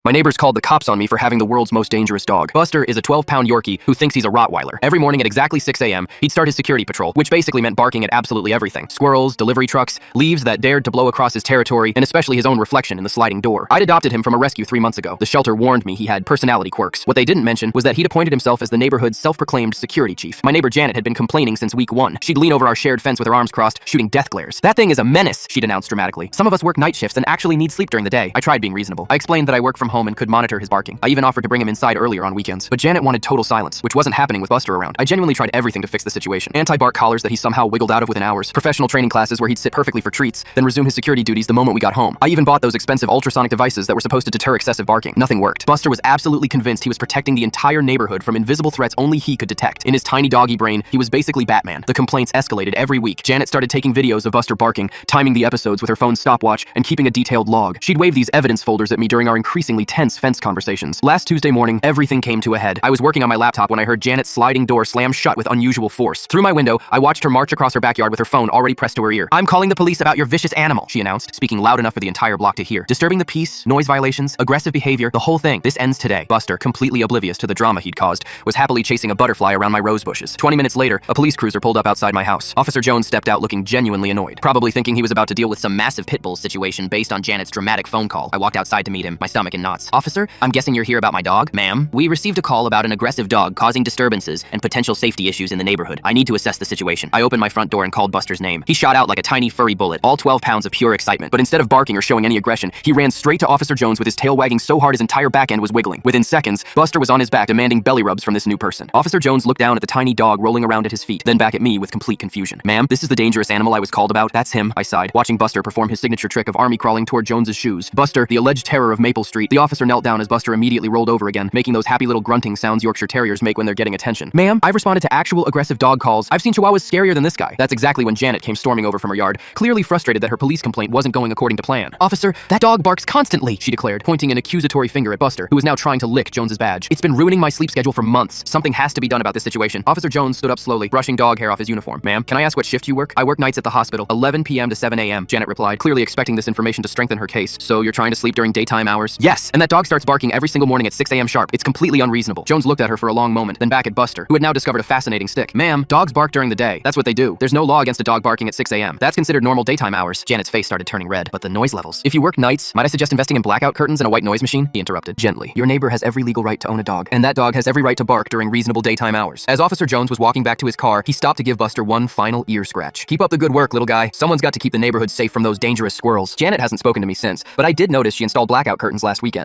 My neighbors called the cops on me for having the world's most dangerous dog. Buster is a 12-pound Yorkie who thinks he's a Rottweiler. Every morning at exactly 6 a.m., he'd start his security patrol, which basically meant barking at absolutely everything. Squirrels, delivery trucks, leaves that dared to blow across his territory, and especially his own reflection in the sliding door. I'd adopted him from a rescue 3 months ago. The shelter warned me he had personality quirks. What they didn't mention was that he'd appointed himself as the neighborhood's self-proclaimed security chief. My neighbor Janet had been complaining since week 1. She'd lean over our shared fence with her arms crossed, shooting death glares. "That thing is a menace," she'd announced dramatically. "Some of us work night shifts and actually need sleep during the day." I tried being reasonable. I explained that I work from home and could monitor his barking. I even offered to bring him inside earlier on weekends. But Janet wanted total silence, which wasn't happening with Buster around. I genuinely tried everything to fix the situation. Anti-bark collars that he somehow wiggled out of within hours, professional training classes where he'd sit perfectly for treats, then resume his security duties the moment we got home. I even bought those expensive ultrasonic devices that were supposed to deter excessive barking. Nothing worked. Buster was absolutely convinced he was protecting the entire neighborhood from invisible threats only he could detect. In his tiny doggy brain, he was basically Batman. The complaints escalated every week. Janet started taking videos of Buster barking, timing the episodes with her phone's stopwatch, and keeping a detailed log. She'd wave these evidence folders at me during our increasingly tense fence conversations. Last Tuesday morning, everything came to a head. I was working on my laptop when I heard Janet's sliding door slam shut with unusual force. Through my window, I watched her march across her backyard with her phone already pressed to her ear. "I'm calling the police about your vicious animal," she announced, speaking loud enough for the entire block to hear. "Disturbing the peace, noise violations, aggressive behavior, the whole thing. This ends today." Buster, completely oblivious to the drama he'd caused, was happily chasing a butterfly around my rose bushes. 20 minutes later, a police cruiser pulled up outside my house. Officer Jones stepped out looking genuinely annoyed, probably thinking he was about to deal with some massive pit bull situation based on Janet's dramatic phone call. I walked outside to meet him, my stomach in knots. "Officer, I'm guessing you're here about my dog?" "Ma'am, we received a call about an aggressive dog causing disturbances and potential safety issues in the neighborhood. I need to assess the situation." I opened my front door and called Buster's name. He shot out like a tiny furry bullet, all 12 pounds of pure excitement. But instead of barking or showing any aggression, he ran straight to Officer Jones with his tail wagging so hard his entire back end was wiggling. Within seconds, Buster was on his back demanding belly rubs from this new person. Officer Jones looked down at the tiny dog rolling around at his feet, then back at me with complete confusion. "Ma'am, this is the dangerous animal I was called about." "That's him," I sighed, watching Buster perform his signature trick of army crawling toward Jones's shoes. Buster, the alleged terror of Maple Street. The officer knelt down as Buster immediately rolled over again, making those happy little grunting sounds Yorkshire Terriers make when they're getting attention. "Ma'am, I've responded to actual aggressive dog calls. I've seen Chihuahuas scarier than this guy." That's exactly when Janet came storming over from her yard, clearly frustrated that her police complaint wasn't going according to plan. "Officer, that dog barks constantly," she declared, pointing an accusatory finger at Buster, who was now trying to lick Jones's badge. "It's been ruining my sleep schedule for months. Something has to be done about this situation." Officer Jones stood up slowly, brushing dog hair off his uniform. "Ma'am, can I ask what shift you work?" "I work nights at the hospital, 11 p.m. to 7 a.m., Janet replied, clearly expecting this information to strengthen her case. "So you're trying to sleep during daytime hours?" "Yes, and that dog starts barking every single morning at 6 a.m. sharp. It's completely unreasonable." Jones looked at her for a long moment, then back at Buster, who had now discovered a fascinating stick. "Ma'am, dogs bark during the day. That's what they do. There's no law against a dog barking at 6 a.m. That's considered normal daytime hours." Janet's face started turning red. "But the noise levels." "If you work nights, might I suggest investing in blackout curtains and a white noise machine?" He interrupted gently. "Your neighbor has every legal right to own a dog, and that dog has every right to bark during reasonable daytime hours." As Officer Jones was walking back to his car, he stopped to give Buster one final ear scratch. "Keep up the good work, little guy. Someone's got to keep the neighborhood safe from those dangerous squirrels." Janet hasn't spoken to me since, but I did notice she installed blackout curtains last weekend.